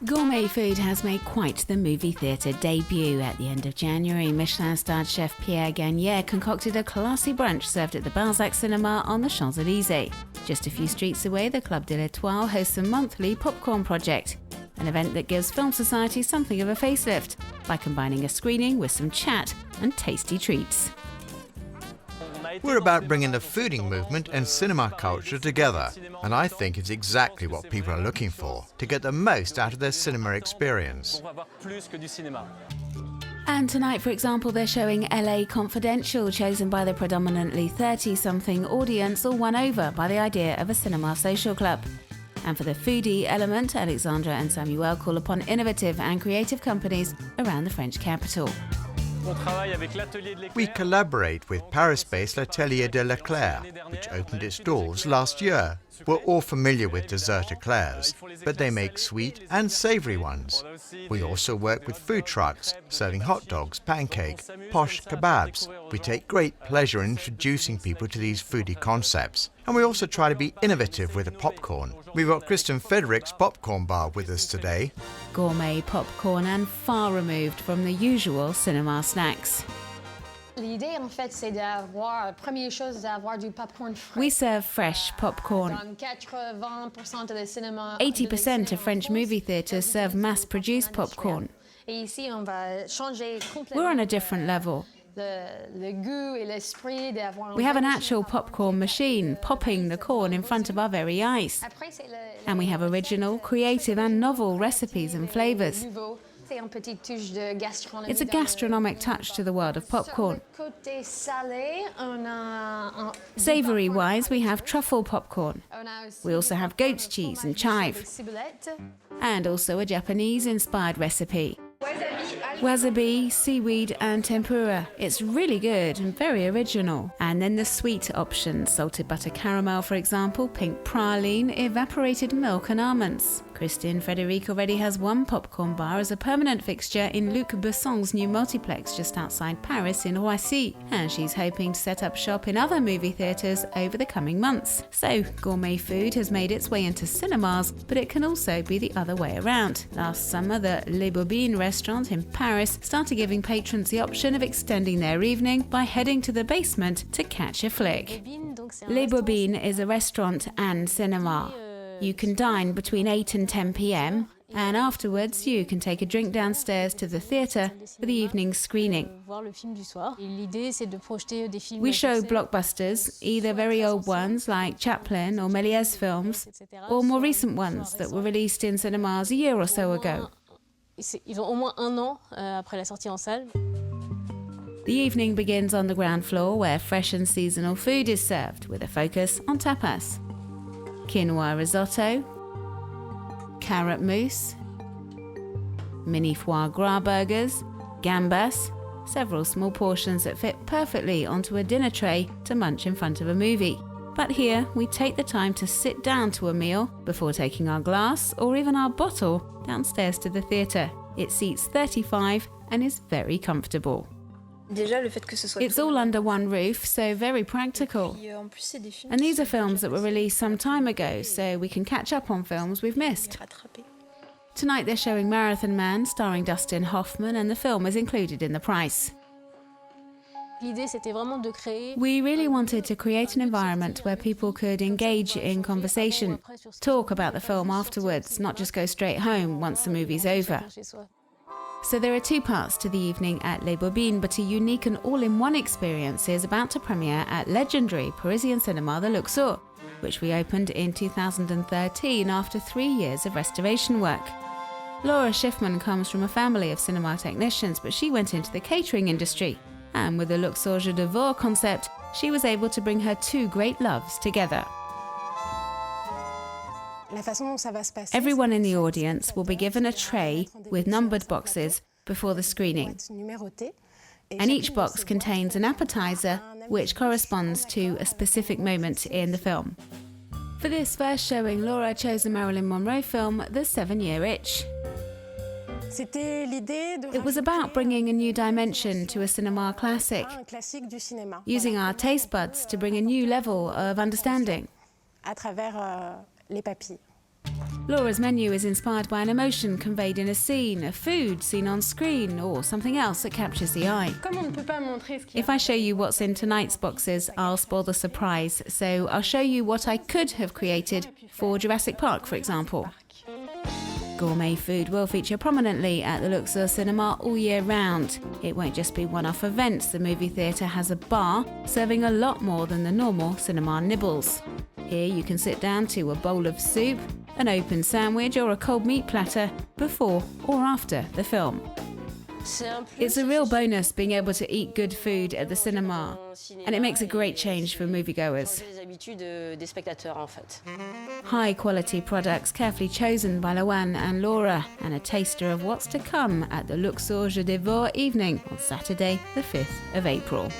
Gourmet food has made quite the movie theatre debut. At the end of January, Michelin-starred chef Pierre Gagnaire concocted a classy brunch served at the Balzac Cinema on the Champs-Élysées. Just a few streets away, the Club de l'Étoile hosts a monthly popcorn project, an event that gives film society something of a facelift by combining a screening with some chat and tasty treats. We're about bringing the fooding movement and cinema culture together, and I think it's exactly what people are looking for, to get the most out of their cinema experience. And tonight, for example, they're showing LA Confidential, chosen by the predominantly 30-something audience, all won over by the idea of a cinema social club. And for the foodie element, Alexandra and Samuel call upon innovative and creative companies around the French capital. We collaborate with Paris-based L'Atelier de l'Eclair, which opened its doors last year. We're all familiar with dessert eclairs, but they make sweet and savoury ones. We also work with food trucks, serving hot dogs, pancakes, posh kebabs. We take great pleasure in introducing people to these foodie concepts. And we also try to be innovative with the popcorn. We've got Kristen Federick's popcorn bar with us today. Gourmet popcorn and far removed from the usual cinema snacks. L'idée, en fait, c'est d'avoir, première chose, c'est d'avoir du popcorn frais. We serve fresh popcorn. 80% of French movie theatres serve mass-produced popcorn. We're on a different level. We have an actual popcorn machine popping the corn in front of our very eyes. And we have original, creative and novel recipes and flavours. It's a gastronomic touch to the world of popcorn. Savoury-wise, we have truffle popcorn. We also have goat's cheese and chive. And also a Japanese-inspired recipe. Wasabi, seaweed and tempura. It's really good and very original. And then the sweet options, salted butter caramel for example, pink praline, evaporated milk and almonds. Christine Frederic already has one popcorn bar as a permanent fixture in Luc Besson's new multiplex just outside Paris in Roissy, and she's hoping to set up shop in other movie theatres over the coming months. So gourmet food has made its way into cinemas, but it can also be the other way around. Last summer, the Les Bobines restaurant in Paris started giving patrons the option of extending their evening by heading to the basement to catch a flick. Les Bobines is a restaurant and cinema. You can dine between 8 and 10 p.m, and afterwards you can take a drink downstairs to the theatre for the evening screening. We show blockbusters, either very old ones like Chaplin or Méliès films, or more recent ones that were released in cinemas a year or so ago. The evening begins on the ground floor where fresh and seasonal food is served with a focus on tapas. Quinoa risotto, carrot mousse, mini foie gras burgers, gambas, several small portions that fit perfectly onto a dinner tray to munch in front of a movie. But here we take the time to sit down to a meal before taking our glass or even our bottle downstairs to the theatre. It seats 35 and is very comfortable. It's all under one roof, so very practical. And these are films that were released some time ago, so we can catch up on films we've missed. Tonight they're showing Marathon Man, starring Dustin Hoffman, and the film is included in the price. We really wanted to create an environment where people could engage in conversation, talk about the film afterwards, not just go straight home once the movie's over. So there are two parts to the evening at Les Bobines, but a unique and all-in-one experience is about to premiere at legendary Parisian cinema The Luxor, which we opened in 2013 after 3 years of restoration work. Laura Schiffman comes from a family of cinema technicians, but she went into the catering industry. And with the Luxor Jeu de Veau concept, she was able to bring her two great loves together. Everyone in the audience will be given a tray with numbered boxes before the screening. And each box contains an appetizer which corresponds to a specific moment in the film. For this first showing, Laura chose the Marilyn Monroe film, The 7-Year Itch. It was about bringing a new dimension to a cinema classic, using our taste buds to bring a new level of understanding. Les papilles. Laura's menu is inspired by an emotion conveyed in a scene, a food seen on screen, or something else that captures the eye. If I show you what's in tonight's boxes, I'll spoil the surprise, so I'll show you what I could have created for Jurassic Park, for example. Gourmet food will feature prominently at the Luxor Cinema all year round. It won't just be one-off events. The movie theatre has a bar serving a lot more than the normal cinema nibbles. Here you can sit down to a bowl of soup, an open sandwich or a cold meat platter before or after the film. It's a real bonus being able to eat good food at the cinema, and it makes a great change for moviegoers. High quality products carefully chosen by Loan and Laura, and a taster of what's to come at the Luxor Je Dévore evening on Saturday the 5th of April.